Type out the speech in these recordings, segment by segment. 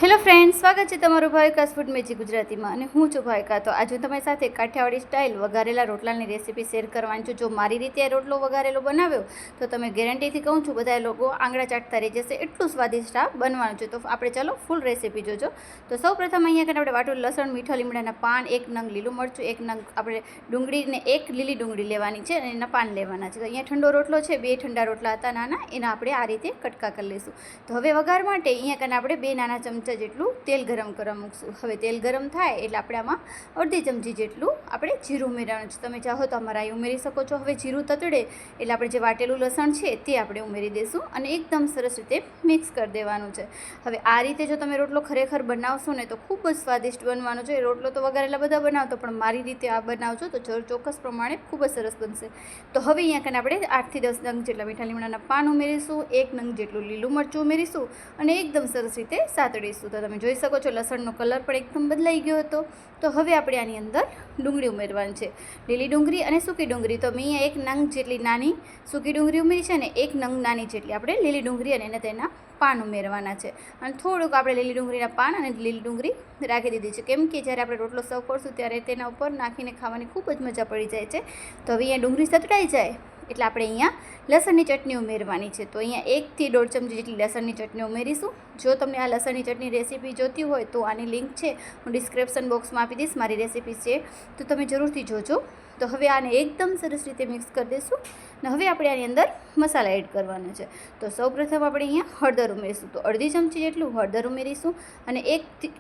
Hello friends, સ્વાગત છે તમારું ભાવિકાસ ફૂડ મેજી ગુજરાતીમાં અને હું છું ભાવિકા. તો આજે હું તમારી સાથે કાઠિયાવાડી સ્ટાઇલ વઘારેલા રોટલાની રેસીપી શેર કરવાની છું. જો મારી રીતે રોટલો વઘારેલો બનાવ્યો તો તમે ગેરંટીથી કહું છું બધા લોકો આંગળા ચાટતા રહી જશે, એટલું સ્વાદિષ્ટ આ બનવાનું છે. તો આપણે ચાલો ફૂલ રેસીપી જોજો. તો સૌપ્રથમ અહીંયા કરીને આપણે વાટું લસણ, મીઠા લીમડાના પાન, 1 નંગ લીલું મરચું, 1 નંગ આપણે ડુંગળીને 1 લીલી ડુંગળી લેવાની છે અને એના પાન લેવાના છે. તો અહીંયા ઠંડો રોટલો છે, 2 ઠંડા રોટલા હતા નાના, એના આપણે આ રીતે કટકા કરી લઈશું. તો હવે વઘાર માટે અહીંયા કરીને આપણે 2 નાના ચમચા જેટલું તેલ ગરમ કરવા મૂકશું. હવે તેલ ગરમ થાય એટલે આપણે આમાં અડધી ચમચી જેટલું આપણે જીરું ઉમેરવાનું છે. તમે ચાહો તો આમાં રાઈ ઉમેરી શકો છો. હવે જીરું તતડે એટલે આપણે જે વાટેલું લસણ છે તે આપણે ઉમેરી દઈશું અને એકદમ સરસ રીતે મિક્સ કરી દેવાનું છે. હવે આ રીતે જો તમે રોટલો ખરેખર બનાવશો ને તો ખૂબ જ સ્વાદિષ્ટ બનવાનો છે. રોટલો તો વઘારેલા બધા બનાવતો, પણ મારી રીતે આ બનાવજો તો ચોક્કસ પ્રમાણે ખૂબ જ સરસ બનશે. તો હવે અહીંયા કરીને આપણે 8 થી 10 નંગ જેટલા મીઠા લીમડાના પાન ઉમેરીશું, 1 નંગ જેટલું લીલું મરચું ઉમેરીશું અને એકદમ સરસ રીતે સાતડીશું. તો તમે જોઈ શકો છો લસણનો કલર પણ એકદમ બદલાઈ ગયો હતો. તો હવે આપણે આની અંદર ડુંગળી ઉમેરવાની છે, લીલી ડુંગળી અને સૂકી ડુંગળી. તો મેં અહીંયા 1 નંગ જેટલી નાની સૂકી ડુંગળી ઉમેરી છે અને 1 નંગ નાની જેટલી આપણે લીલી ડુંગળી અને તેના પાન ઉમેરવાના છે. અને થોડુંક આપણે લીલી ડુંગળીના પાન અને લીલી ડુંગળી રાખી દીધી છે, કેમ કે જ્યારે આપણે રોટલો સર્વ કરશું ત્યારે તેના ઉપર નાખીને ખાવાની ખૂબ જ મજા પડી જાય છે. તો હવે અહીંયા ડુંગળી સતડાઈ જાય એટલે આપણે અહીંયા લસણની ચટણી ઉમેરવાની છે. તો અહીંયા 1 થી 1.5 ચમચી જેટલી લસણની ચટણી ઉમેરીશું. જો તમને આ લસણની ચટણી રેસીપી જોતી હોય તો આની લિંક છે હું ડિસ્ક્રિપ્શન બોક્સમાં આપી દઈશ, મારી રેસીપી છે, તો તમે જરૂરથી જોજો. તો હવે આને એકદમ સરસ રીતે મિક્સ કરી દઈશું અને હવે આપણે આની અંદર મસાલા એડ કરવાના છે. તો સૌપ્રથમ આપણે અહીંયા હળદર ઉમેરીશું. તો અડધી ચમચી જેટલું હળદર ઉમેરીશું અને 1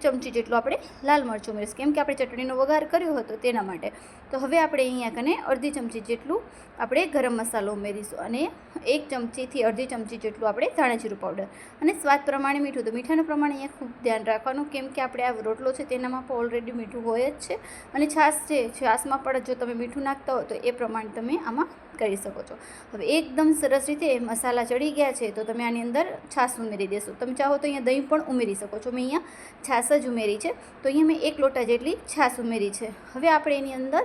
ચમચી જેટલું આપણે લાલ મરચું ઉમેરીશું, કેમ કે આપણે ચટણીનો વઘાર કર્યો હતો તેના માટે. તો હવે આપણે અહીંયા કને અડધી ચમચી જેટલું આપણે ગરમ મસાલો ઉમેરીશું અને 1 ચમચીથી અડધી ચમચી જેટલું આપણે ધાણા જીરું પાવડર અને સ્વાદ પ્રમાણે મીઠું. તો મીઠાનું પ્રમાણ અહીંયા ખૂબ ધ્યાન રાખવાનું, કેમ કે આપણે આ રોટલો છે તેનામાં પણ ઓલરેડી મીઠું હોય જ છે અને છાશ છે, છાશમાં પણ જો તમે મીઠું નાખતા હો તો એ પ્રમાણે તમે આમાં કરી શકો છો. હવે એકદમ સરસ રીતે મસાલા ચડી ગયા છે તો તમે આની અંદર છાશ ઉમેરી દેશો. તમે ચાહો તો અહીંયા દહીં પણ ઉમેરી શકો છો. મેં અહીંયા છાશ જ ઉમેરી છે, તો અહીંયા મેં 1 લોટા જેટલી છાશ ઉમેરી છે. હવે આપણે એની અંદર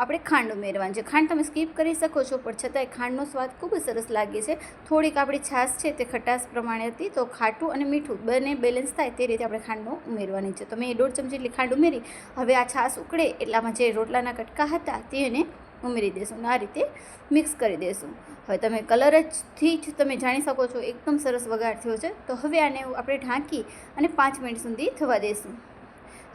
આપણે ખાંડ ઉમેરવાની છે. ખાંડ તમે સ્કીપ કરી શકો છો, પણ છતાંય ખાંડનો સ્વાદ ખૂબ જ સરસ લાગે છે. થોડીક આપણી છાશ છે તે ખટાશ પ્રમાણે હતી, તો ખાટું અને મીઠું બંને બેલેન્સ થાય તે રીતે આપણે ખાંડનો ઉમેરવાની છે. તો મેં 1.5 ચમચી જેટલી ખાંડ ઉમેરી. હવે આ છાશ ઉકળે એટલામાં જે રોટલાના કટકા હતા તેને ઉમેરી દેશું અને આ રીતે મિક્સ કરી દેશું. હવે તમે કલરથી જ તમે જાણી શકો છો એકદમ સરસ વઘાર થયો છે. તો હવે આને આપણે ઢાંકી અને 5 મિનિટ સુધી થવા દેશું.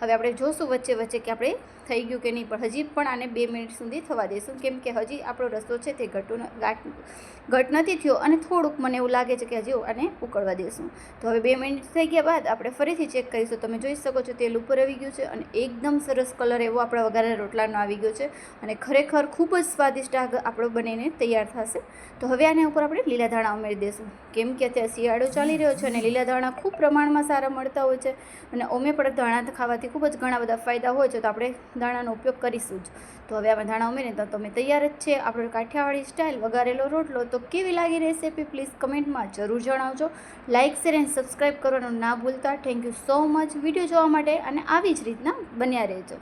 હવે આપણે જોશું વચ્ચે વચ્ચે કે આપણે થઈ ગયું કે નહીં, પણ હજી પણ આને 2 મિનિટ સુધી થવા દઈશું, કેમ કે હજી આપણો રસો છે તે ઘટ નથી થયો અને થોડુંક મને એવું લાગે છે કે હજી આને ઉકળવા દઈશું. તો હવે 2 મિનિટ થઈ ગયા બાદ આપણે ફરીથી ચેક કરીશું. તમે જોઈ શકો છો તેલ ઉપર આવી ગયું છે અને એકદમ સરસ કલર એવો આપણા વઘારેલા રોટલાનો આવી ગયો છે અને ખરેખર ખૂબ જ સ્વાદિષ્ટ આપણો બનીને તૈયાર થશે. તો હવે આના ઉપર આપણે લીલા ધાણા ઉમેરી દઈશું, કેમ કે અત્યારે શિયાળો ચાલી રહ્યો છે અને લીલા ધાણા ખૂબ પ્રમાણમાં સારા મળતા હોય છે અને ઓમે પણ ધાણા ખાવાથી ખૂબ જ ઘણા બધા ફાયદા હોય છે, તો આપણે ધાણાનો ઉપયોગ કરીશું જ. તો હવે આમાં ધાણા ઉમેરીને તો તમે તૈયાર જ છે આપણો કાઠિયાવાડી સ્ટાઇલ વઘારેલો રોટલો. તો કેવી લાગી રેસીપી પ્લીઝ કમેન્ટમાં જરૂર જણાવજો. લાઇક, શેર એન્ડ સબસ્ક્રાઈબ કરવાનું ના ભૂલતા. Thank you so much video જોવા માટે અને આવી જ રીતના બન્યા રહેજો.